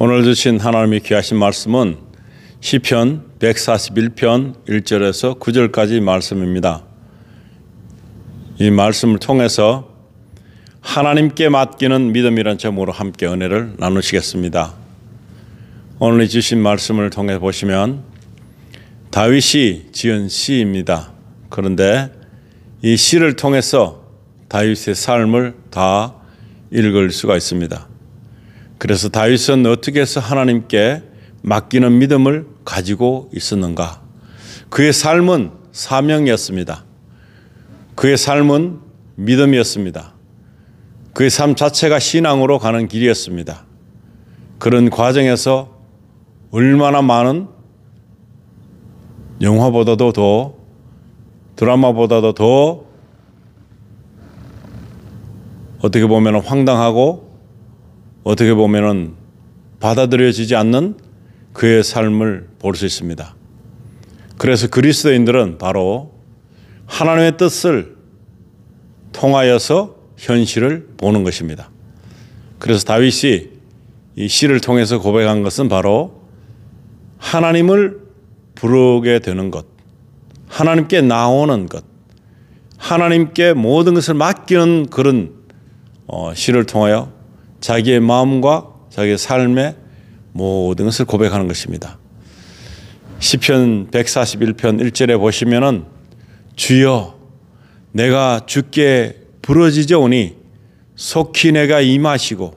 오늘 주신 하나님의 귀하신 말씀은 시편 141편 1절에서 9절까지 말씀입니다. 이 말씀을 통해서 하나님께 맡기는 믿음이란 제목으로 함께 은혜를 나누시겠습니다. 오늘 주신 말씀을 통해 보시면 다윗이 지은 시입니다. 그런데 이 시를 통해서 다윗의 삶을 다 읽을 수가 있습니다. 그래서 다윗은 어떻게 해서 하나님께 맡기는 믿음을 가지고 있었는가? 그의 삶은 사명이었습니다. 그의 삶은 믿음이었습니다. 그의 삶 자체가 신앙으로 가는 길이었습니다. 그런 과정에서 얼마나 많은 영화보다도 더 드라마보다도 더 어떻게 보면 황당하고 어떻게 보면 받아들여지지 않는 그의 삶을 볼 수 있습니다. 그래서 그리스도인들은 바로 하나님의 뜻을 통하여서 현실을 보는 것입니다. 그래서 다윗이 이 시를 통해서 고백한 것은 바로 하나님을 부르게 되는 것, 하나님께 나오는 것, 하나님께 모든 것을 맡기는 그런 시를 통하여 자기의 마음과 자기의 삶의 모든 것을 고백하는 것입니다. 시편 141편 1절에 보시면은 주여 내가 주께 부르짖으오니 속히 내가 임하시고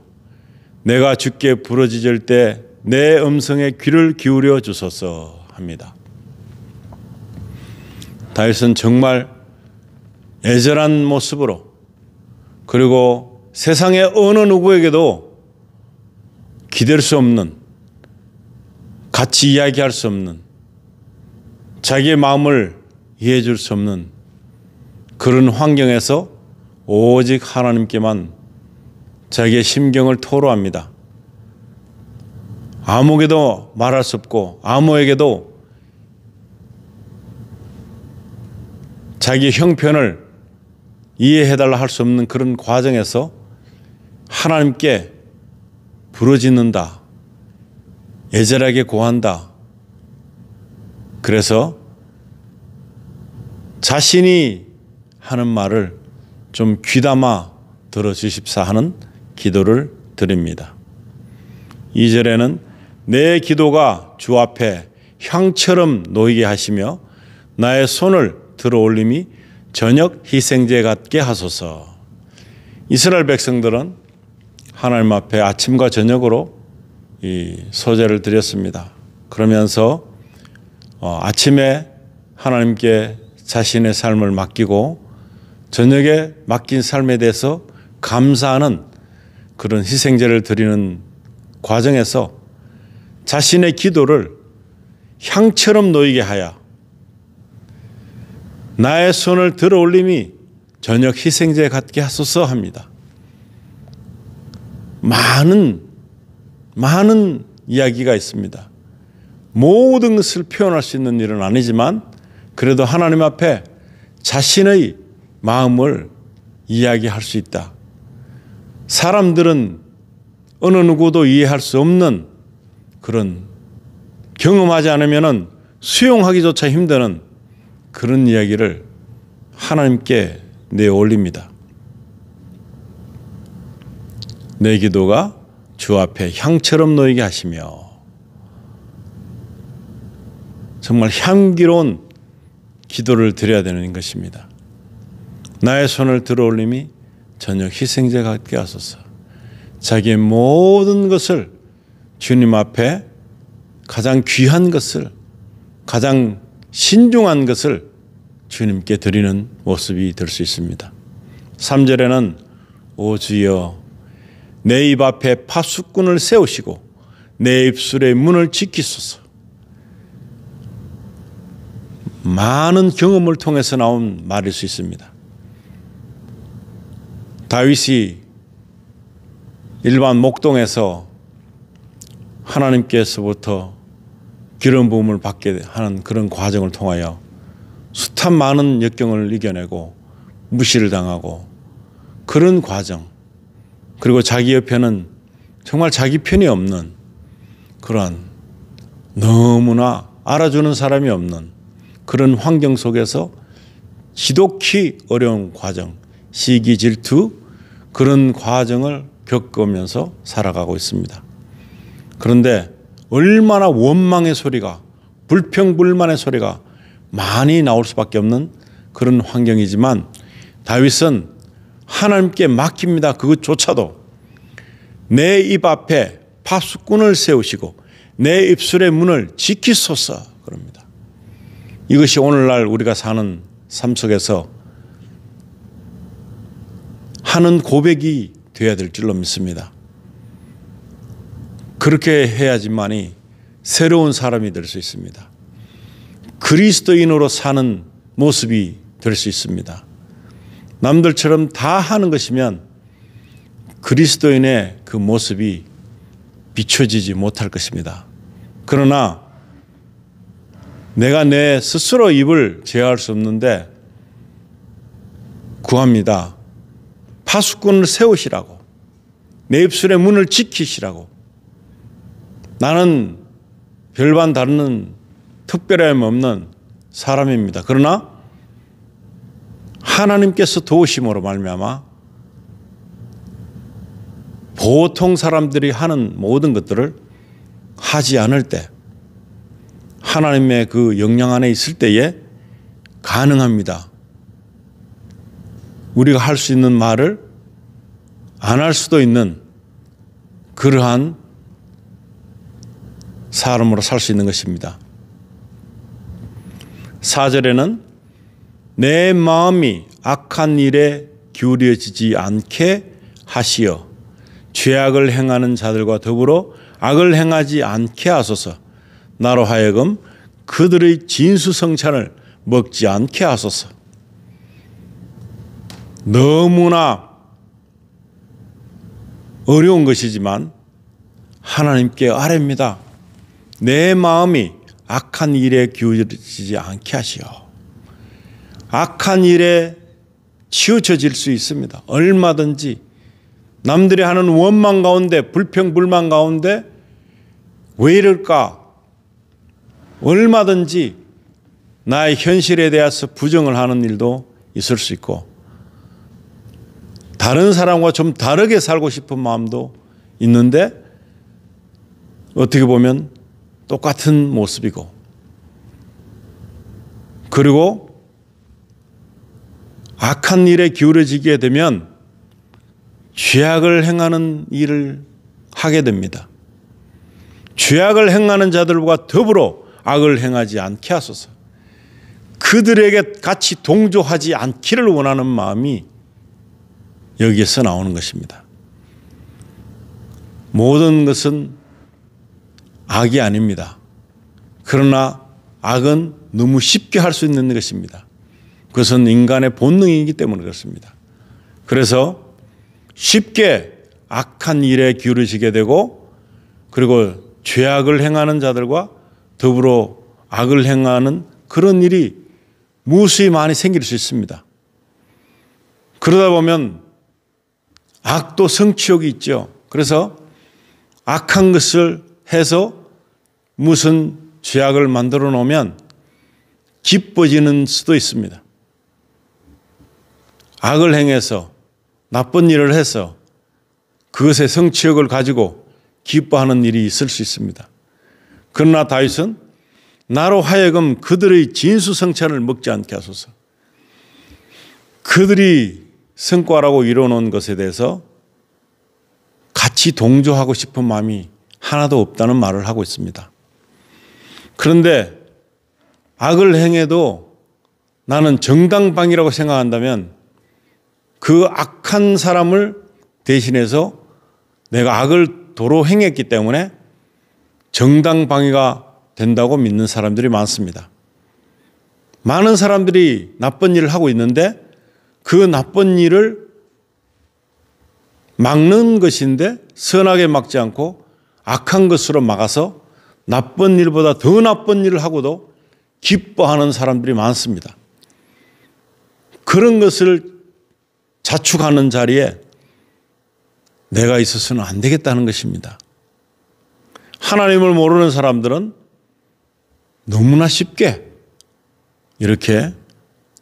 내가 주께 부르짖을 때 내 음성에 귀를 기울여 주소서 합니다. 다윗은 정말 애절한 모습으로 그리고 세상의 어느 누구에게도 기댈 수 없는, 같이 이야기할 수 없는, 자기의 마음을 이해해 줄 수 없는 그런 환경에서 오직 하나님께만 자기의 심경을 토로합니다. 아무에게도 말할 수 없고 아무에게도 자기의 형편을 이해해달라 할 수 없는 그런 과정에서 하나님께 부르짖는다. 애절하게 고한다. 그래서 자신이 하는 말을 좀 귀담아 들어주십사 하는 기도를 드립니다. 2절에는 내 기도가 주 앞에 향처럼 놓이게 하시며 나의 손을 들어 올림이 저녁 희생제 같게 하소서. 이스라엘 백성들은 하나님 앞에 아침과 저녁으로 이 소제를 드렸습니다. 그러면서 아침에 하나님께 자신의 삶을 맡기고 저녁에 맡긴 삶에 대해서 감사하는 그런 희생제를 드리는 과정에서 자신의 기도를 향처럼 놓이게 하여 나의 손을 들어 올림이 저녁 희생제 같게 하소서 합니다. 많은 이야기가 있습니다. 모든 것을 표현할 수 있는 일은 아니지만 그래도 하나님 앞에 자신의 마음을 이야기할 수 있다. 사람들은 어느 누구도 이해할 수 없는 그런 경험하지 않으면 수용하기조차 힘드는 그런 이야기를 하나님께 내올립니다. 내 기도가 주 앞에 향처럼 놓이게 하시며 정말 향기로운 기도를 드려야 되는 것입니다. 나의 손을 들어 올림이 저녁 희생제 같게 하소서. 자기의 모든 것을 주님 앞에 가장 귀한 것을 가장 신중한 것을 주님께 드리는 모습이 될 수 있습니다. 3절에는 오 주여 내 입 앞에 파수꾼을 세우시고 내 입술의 문을 지키소서. 많은 경험을 통해서 나온 말일 수 있습니다. 다윗이 일반 목동에서 하나님께서부터 기름 부음을 받게 하는 그런 과정을 통하여 숱한 많은 역경을 이겨내고 무시를 당하고 그런 과정, 그리고 자기 옆에는 정말 자기 편이 없는 그러한 너무나 알아주는 사람이 없는 그런 환경 속에서 지독히 어려운 과정, 시기, 질투 그런 과정을 겪으면서 살아가고 있습니다. 그런데 얼마나 원망의 소리가, 불평불만의 소리가 많이 나올 수밖에 없는 그런 환경이지만 다윗은 하나님께 맡깁니다. 그것조차도 내 입 앞에 파수꾼을 세우시고 내 입술의 문을 지키소서 그럽니다. 이것이 오늘날 우리가 사는 삶 속에서 하는 고백이 되어야 될 줄로 믿습니다. 그렇게 해야지만이 새로운 사람이 될 수 있습니다. 그리스도인으로 사는 모습이 될 수 있습니다. 남들처럼 다 하는 것이면 그리스도인의 그 모습이 비춰지지 못할 것입니다. 그러나 내가 내 스스로 입을 제어할 수 없는데 구합니다. 파수꾼을 세우시라고, 내 입술의 문을 지키시라고. 나는 별반 다른 특별함 없는 사람입니다. 그러나 하나님께서 도우심으로 말미암아 보통 사람들이 하는 모든 것들을 하지 않을 때, 하나님의 그 영향 안에 있을 때에 가능합니다. 우리가 할 수 있는 말을 안 할 수도 있는 그러한 사람으로 살 수 있는 것입니다. 4절에는 내 마음이 악한 일에 기울여지지 않게 하시어 죄악을 행하는 자들과 더불어 악을 행하지 않게 하소서. 나로 하여금 그들의 진수성찬을 먹지 않게 하소서. 너무나 어려운 것이지만 하나님께 아뢰입니다. 내 마음이 악한 일에 기울여지지 않게 하시오. 악한 일에 치우쳐질 수 있습니다. 얼마든지 남들이 하는 원망 가운데, 불평불만 가운데 왜 이럴까? 얼마든지 나의 현실에 대해서 부정을 하는 일도 있을 수 있고 다른 사람과 좀 다르게 살고 싶은 마음도 있는데 어떻게 보면 똑같은 모습이고, 그리고 악한 일에 기울어지게 되면 죄악을 행하는 일을 하게 됩니다. 죄악을 행하는 자들과 더불어 악을 행하지 않게 하소서. 그들에게 같이 동조하지 않기를 원하는 마음이 여기에서 나오는 것입니다. 모든 것은 악이 아닙니다. 그러나 악은 너무 쉽게 할 수 있는 것입니다. 그것은 인간의 본능이기 때문에 그렇습니다. 그래서 쉽게 악한 일에 기울어지게 되고, 그리고 죄악을 행하는 자들과 더불어 악을 행하는 그런 일이 무수히 많이 생길 수 있습니다. 그러다 보면 악도 성취욕이 있죠. 그래서 악한 것을 해서 무슨 죄악을 만들어 놓으면 기뻐지는 수도 있습니다. 악을 행해서 나쁜 일을 해서 그것의 성취욕을 가지고 기뻐하는 일이 있을 수 있습니다. 그러나 다윗은 나로 하여금 그들의 진수성찬을 먹지 않게 하소서. 그들이 성과라고 이뤄놓은 것에 대해서 같이 동조하고 싶은 마음이 하나도 없다는 말을 하고 있습니다. 그런데 악을 행해도 나는 정당방위라고 생각한다면 그 악한 사람을 대신해서 내가 악을 도로 행했기 때문에 정당방위가 된다고 믿는 사람들이 많습니다. 많은 사람들이 나쁜 일을 하고 있는데 그 나쁜 일을 막는 것인데 선하게 막지 않고 악한 것으로 막아서 나쁜 일보다 더 나쁜 일을 하고도 기뻐하는 사람들이 많습니다. 그런 것을 자축하는 자리에 내가 있어서는 안 되겠다는 것입니다. 하나님을 모르는 사람들은 너무나 쉽게 이렇게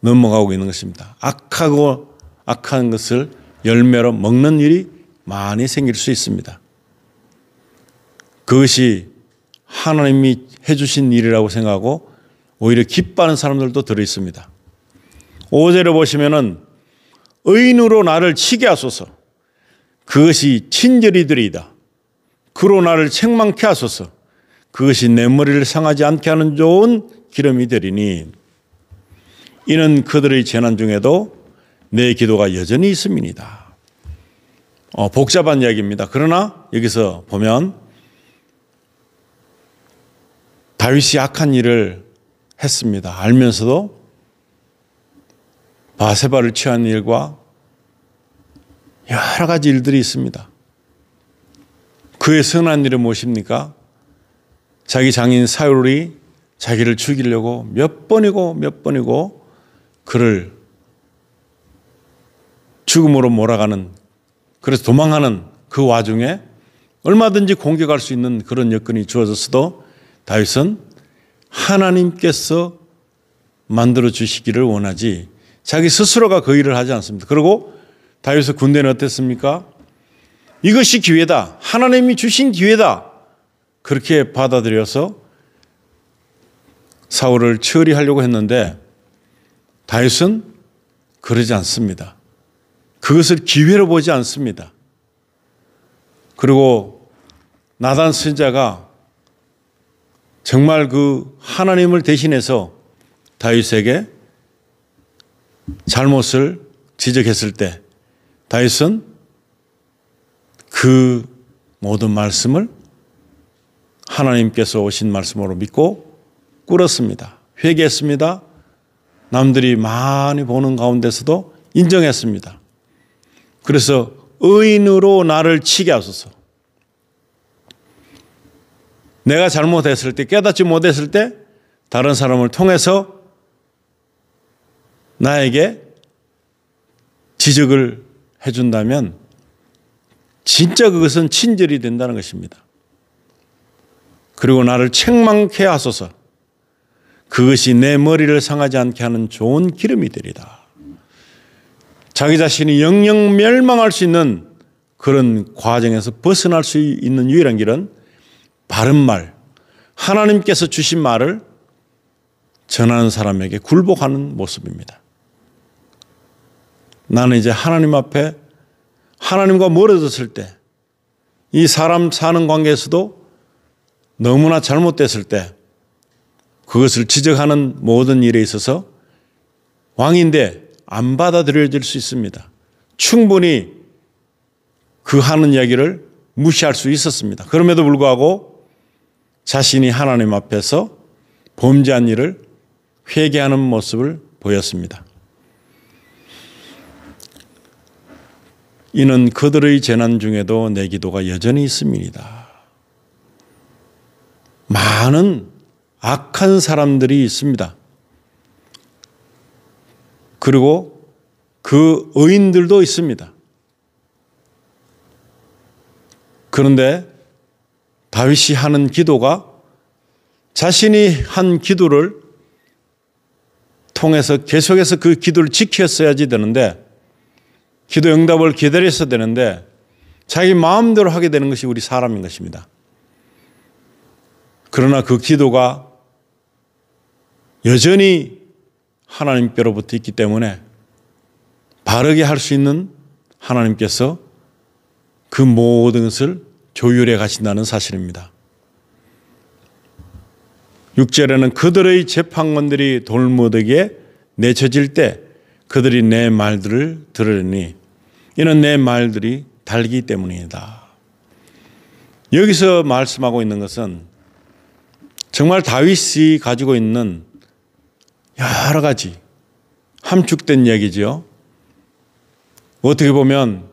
넘어가고 있는 것입니다. 악한 것을 열매로 먹는 일이 많이 생길 수 있습니다. 그것이 하나님이 해주신 일이라고 생각하고 오히려 기뻐하는 사람들도 들어 있습니다. 5절에 보시면은 의인으로 나를 치게 하소서. 그것이 친절이더이다. 그로 나를 책망케 하소서. 그것이 내 머리를 상하지 않게 하는 좋은 기름이 되리니 이는 그들의 재난 중에도 내 기도가 여전히 있음이니이다. 복잡한 이야기입니다. 그러나 여기서 보면 다윗이 악한 일을 했습니다. 알면서도 바세바를 취한 일과 여러 가지 일들이 있습니다. 그의 선한 일은 무엇입니까? 자기 장인 사울이 자기를 죽이려고 몇 번이고 그를 죽음으로 몰아가는, 그래서 도망하는 그 와중에 얼마든지 공격할 수 있는 그런 여건이 주어졌어도 다윗은 하나님께서 만들어 주시기를 원하지 자기 스스로가 그 일을 하지 않습니다. 그리고 다윗의 군대는 어땠습니까? 이것이 기회다. 하나님이 주신 기회다. 그렇게 받아들여서 사울을 처리하려고 했는데 다윗은 그러지 않습니다. 그것을 기회로 보지 않습니다. 그리고 나단 선지자가 정말 그 하나님을 대신해서 다윗에게 잘못을 지적했을 때 다윗은 그 모든 말씀을 하나님께서 오신 말씀으로 믿고 꿇었습니다. 회개했습니다. 남들이 많이 보는 가운데서도 인정했습니다. 그래서 의인으로 나를 치게 하소서. 내가 잘못했을 때, 깨닫지 못했을 때 다른 사람을 통해서 나에게 지적을 해준다면 진짜 그것은 친절이 된다는 것입니다. 그리고 나를 책망케 하소서. 그것이 내 머리를 상하지 않게 하는 좋은 기름이 되리다. 자기 자신이 영영 멸망할 수 있는 그런 과정에서 벗어날 수 있는 유일한 길은 바른 말, 하나님께서 주신 말을 전하는 사람에게 굴복하는 모습입니다. 나는 이제 하나님 앞에 하나님과 멀어졌을 때, 이 사람 사는 관계에서도 너무나 잘못됐을 때 그것을 지적하는 모든 일에 있어서 왕인데 안 받아들여질 수 있습니다. 충분히 그 하는 이야기를 무시할 수 있었습니다. 그럼에도 불구하고 자신이 하나님 앞에서 범죄한 일을 회개하는 모습을 보였습니다. 이는 그들의 재난 중에도 내 기도가 여전히 있음이니이다. 많은 악한 사람들이 있습니다. 그리고 그 의인들도 있습니다. 그런데 다윗이 하는 기도가 자신이 한 기도를 통해서 계속해서 그 기도를 지켰어야지 되는데, 기도 응답을 기다렸어야 되는데 자기 마음대로 하게 되는 것이 우리 사람인 것입니다. 그러나 그 기도가 여전히 하나님께로부터 있기 때문에 바르게 할 수 있는 하나님께서 그 모든 것을 조율해 가신다는 사실입니다. 6절에는 그들의 재판관들이 돌무더기에 내쳐질 때 그들이 내 말들을 들으니 이는 내 말들이 달기 때문이다. 여기서 말씀하고 있는 것은 정말 다윗이 가지고 있는 여러 가지 함축된 얘기죠. 어떻게 보면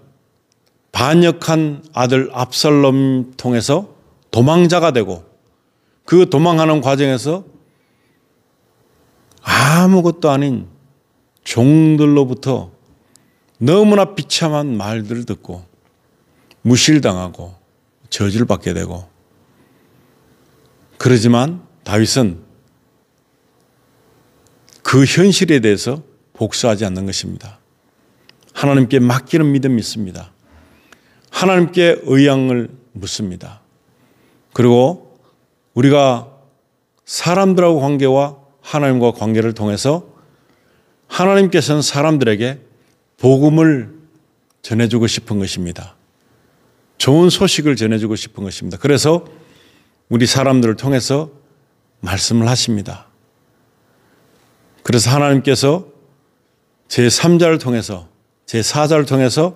반역한 아들 압살롬 통해서 도망자가 되고 그 도망하는 과정에서 아무것도 아닌 종들로부터 너무나 비참한 말들을 듣고 무실당하고 저주를 받게 되고 그러지만 다윗은 그 현실에 대해서 복수하지 않는 것입니다. 하나님께 맡기는 믿음이 있습니다. 하나님께 의향을 묻습니다. 그리고 우리가 사람들하고 관계와 하나님과 관계를 통해서 하나님께서는 사람들에게 복음을 전해주고 싶은 것입니다. 좋은 소식을 전해주고 싶은 것입니다. 그래서 우리 사람들을 통해서 말씀을 하십니다. 그래서 하나님께서 제3자를 통해서 제4자를 통해서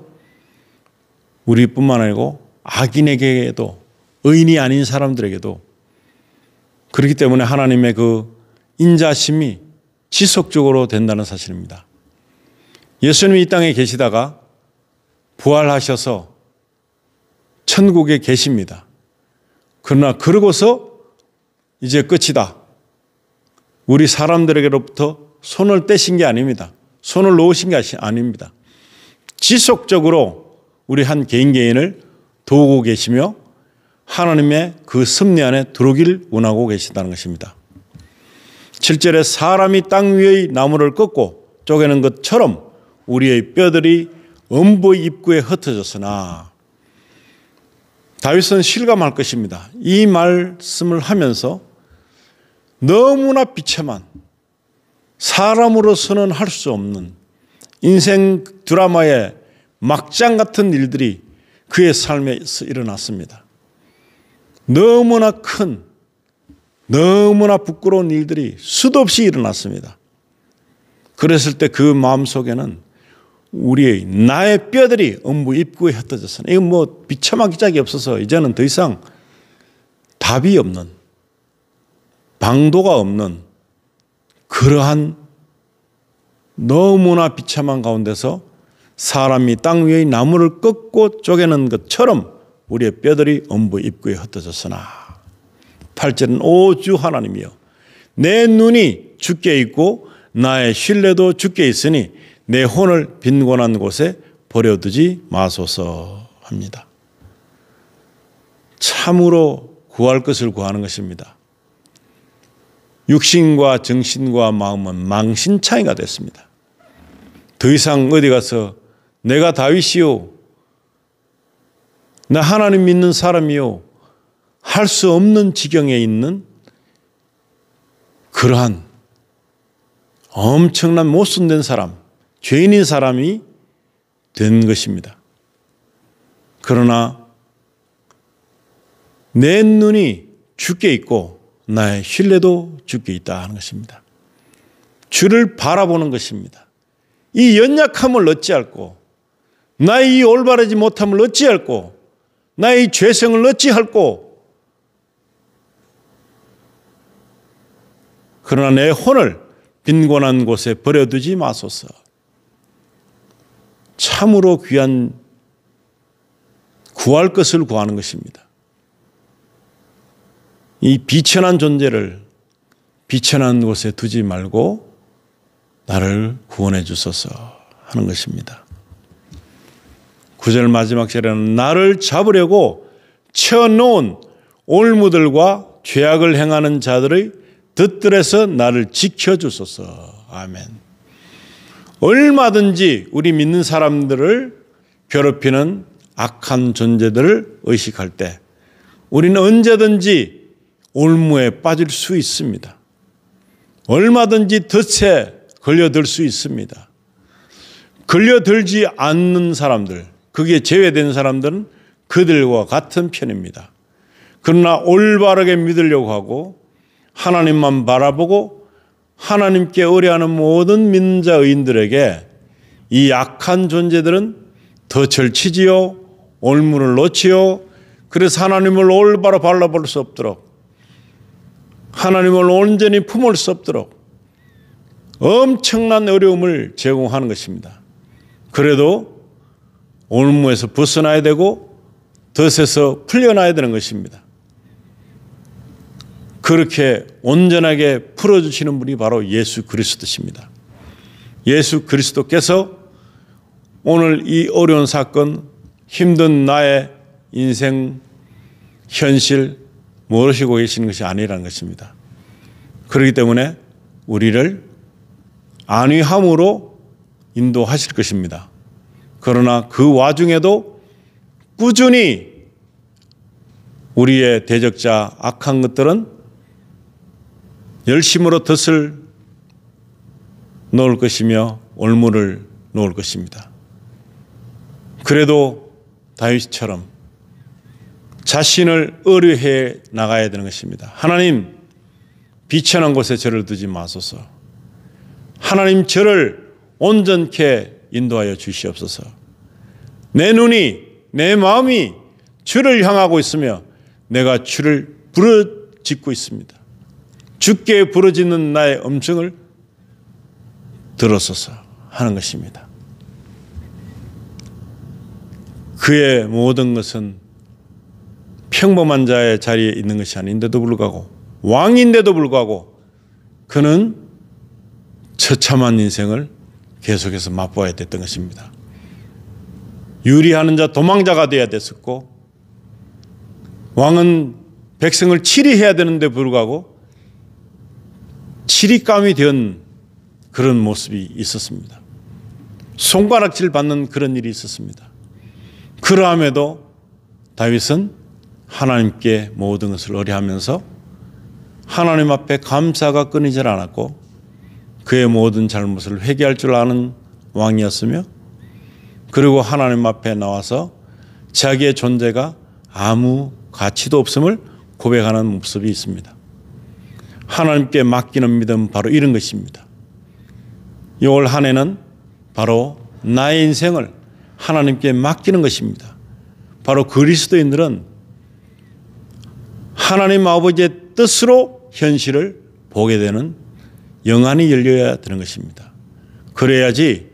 우리뿐만 아니고 악인에게도 의인이 아닌 사람들에게도 그렇기 때문에 하나님의 그 인자심이 지속적으로 된다는 사실입니다. 예수님이 이 땅에 계시다가 부활하셔서 천국에 계십니다. 그러나 그러고서 이제 끝이다. 우리 사람들에게로부터 손을 떼신 게 아닙니다. 손을 놓으신 게 아닙니다. 지속적으로 우리 한 개인을 도우고 계시며 하나님의 그 섭리 안에 들어오길 원하고 계시다는 것입니다. 7절에 사람이 땅 위의 나무를 꺾고 쪼개는 것처럼 우리의 뼈들이 음부의 입구에 흩어졌으나 다윗은 실감할 것입니다. 이 말씀을 하면서 너무나 비참한 사람으로서는 할 수 없는 인생 드라마의 막장 같은 일들이 그의 삶에서 일어났습니다. 너무나 큰, 너무나 부끄러운 일들이 수도 없이 일어났습니다. 그랬을 때 그 마음속에는 나의 뼈들이 음부 입구에 흩어졌으나 이건 뭐 비참하기 짝이 없어서 이제는 더 이상 답이 없는 방도가 없는 그러한 너무나 비참한 가운데서 사람이 땅 위의 나무를 꺾고 쪼개는 것처럼 우리의 뼈들이 음부 입구에 흩어졌으나 8절은 오 주 하나님이여 내 눈이 주께 있고 나의 신뢰도 주께 있으니 내 혼을 빈곤한 곳에 버려두지 마소서 합니다. 참으로 구할 것을 구하는 것입니다. 육신과 정신과 마음은 망신 차이가 됐습니다. 더 이상 어디 가서 내가 다윗이요 나 하나님 믿는 사람이요 할 수 없는 지경에 있는 그러한 엄청난 모순된 사람, 죄인인 사람이 된 것입니다. 그러나 내 눈이 주께 있고 나의 신뢰도 주께 있다 하는 것입니다. 주를 바라보는 것입니다. 이 연약함을 어찌할꼬 나의 이 올바르지 못함을 어찌할꼬 나의 죄성을 어찌할꼬 그러나 내 혼을 빈곤한 곳에 버려두지 마소서. 참으로 귀한 구할 것을 구하는 것입니다. 이 비천한 존재를 비천한 곳에 두지 말고 나를 구원해 주소서 하는 것입니다. 9절 마지막 절에는 나를 잡으려고 쳐놓은 올무들과 죄악을 행하는 자들의 덫들에서 나를 지켜주소서. 아멘. 얼마든지 우리 믿는 사람들을 괴롭히는 악한 존재들을 의식할 때 우리는 언제든지 올무에 빠질 수 있습니다. 얼마든지 덫에 걸려들 수 있습니다. 걸려들지 않는 사람들, 거기에 제외된 사람들은 그들과 같은 편입니다. 그러나 올바르게 믿으려고 하고 하나님만 바라보고 하나님께 의뢰하는 모든 믿는 자 의인들에게 이 악한 존재들은 덫을 치지요, 올무를 놓지요. 그래서 하나님을 올바로 바라볼 수 없도록 하나님을 온전히 품을 수 없도록 엄청난 어려움을 제공하는 것입니다. 그래도 올무에서 벗어나야 되고 덫에서 풀려나야 되는 것입니다. 그렇게 온전하게 풀어주시는 분이 바로 예수 그리스도십니다. 예수 그리스도께서 오늘 이 어려운 사건, 힘든 나의 인생, 현실, 모르시고 계시는 것이 아니라는 것입니다. 그렇기 때문에 우리를 안위함으로 인도하실 것입니다. 그러나 그 와중에도 꾸준히 우리의 대적자 악한 것들은 열심으로 덫을 놓을 것이며 올무를 놓을 것입니다. 그래도 다윗처럼 자신을 의뢰해 나가야 되는 것입니다. 하나님, 비천한 곳에 저를 두지 마소서. 하나님, 저를 온전케 인도하여 주시옵소서. 내 눈이, 내 마음이 주를 향하고 있으며 내가 주를 부르짖고 있습니다. 주께 부르짖는 나의 음성을 들었소서 하는 것입니다. 그의 모든 것은 평범한 자의 자리에 있는 것이 아닌데도 불구하고, 왕인데도 불구하고 그는 처참한 인생을 계속해서 맛보아야 됐던 것입니다. 유리하는 자, 도망자가 되어야 됐었고, 왕은 백성을 치리해야 되는데 불구하고 치리감이 된 그런 모습이 있었습니다. 손가락질 받는 그런 일이 있었습니다. 그러함에도 다윗은 하나님께 모든 것을 의뢰하면서 하나님 앞에 감사가 끊이질 않았고 그의 모든 잘못을 회개할 줄 아는 왕이었으며, 그리고 하나님 앞에 나와서 자기의 존재가 아무 가치도 없음을 고백하는 모습이 있습니다. 하나님께 맡기는 믿음, 바로 이런 것입니다. 올 한 해는 바로 나의 인생을 하나님께 맡기는 것입니다. 바로 그리스도인들은 하나님 아버지의 뜻으로 현실을 보게 되는 영안이 열려야 되는 것입니다. 그래야지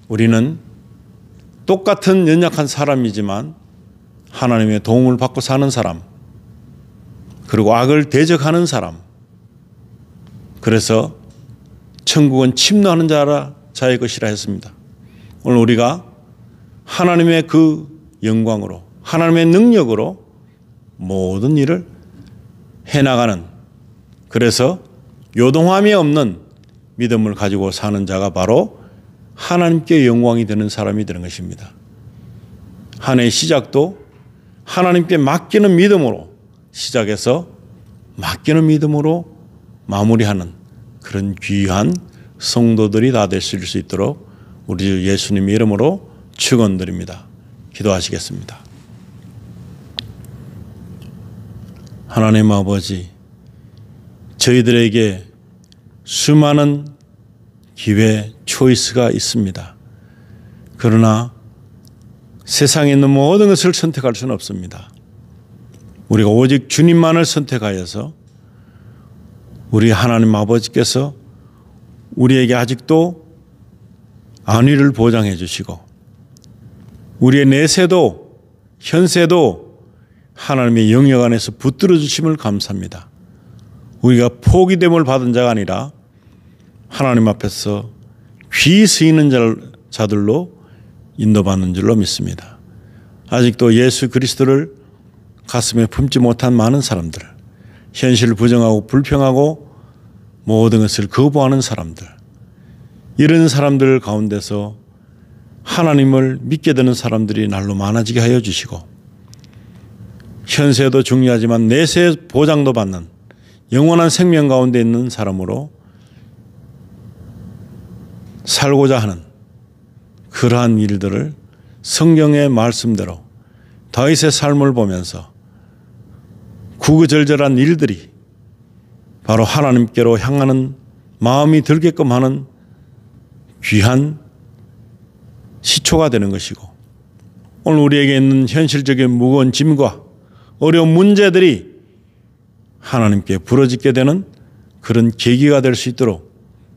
우리는 똑같은 연약한 사람이지만 하나님의 도움을 받고 사는 사람, 그리고 악을 대적하는 사람, 그래서 천국은 침노하는 자의 것이라 했습니다. 오늘 우리가 하나님의 그 영광으로, 하나님의 능력으로 모든 일을 해나가는, 그래서 요동함이 없는 믿음을 가지고 사는 자가 바로 하나님께 영광이 되는 사람이 되는 것입니다. 한 해의 시작도 하나님께 맡기는 믿음으로 시작해서 맡기는 믿음으로 마무리하는 그런 귀한 성도들이 다 될 수 있도록 우리 예수님 이름으로 축원드립니다. 기도하시겠습니다. 하나님 아버지, 저희들에게 수많은 기회, 초이스가 있습니다. 그러나 세상에 있는 모든 것을 선택할 수는 없습니다. 우리가 오직 주님만을 선택하여서 우리 하나님 아버지께서 우리에게 아직도 안위를 보장해 주시고 우리의 내세도 현세도 하나님의 영역 안에서 붙들어 주심을 감사합니다. 우리가 포기됨을 받은 자가 아니라 하나님 앞에서 귀 쓰이는 자들로 인도받는 줄로 믿습니다. 아직도 예수 그리스도를 가슴에 품지 못한 많은 사람들, 현실을 부정하고 불평하고 모든 것을 거부하는 사람들, 이런 사람들 가운데서 하나님을 믿게 되는 사람들이 날로 많아지게 하여 주시고, 현세도 중요하지만 내세 보장도 받는 영원한 생명 가운데 있는 사람으로 살고자 하는 그러한 일들을 성경의 말씀대로 다윗의 삶을 보면서 구구절절한 일들이 바로 하나님께로 향하는 마음이 들게끔 하는 귀한 시초가 되는 것이고, 오늘 우리에게 있는 현실적인 무거운 짐과 어려운 문제들이 하나님께 부러지게 되는 그런 계기가 될 수 있도록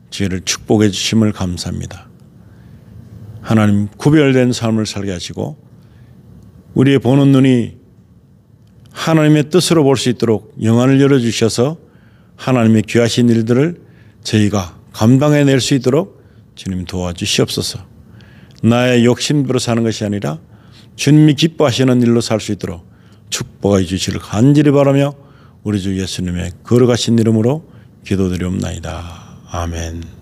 저희를 축복해 주심을 감사합니다. 하나님, 구별된 삶을 살게 하시고 우리의 보는 눈이 하나님의 뜻으로 볼 수 있도록 영안을 열어주셔서 하나님의 귀하신 일들을 저희가 감당해낼 수 있도록 주님 도와주시옵소서. 나의 욕심대로 사는 것이 아니라 주님이 기뻐하시는 일로 살 수 있도록 축복해 주시기를 간절히 바라며 우리 주 예수님의 걸어가신 이름으로 기도드리옵나이다. 아멘.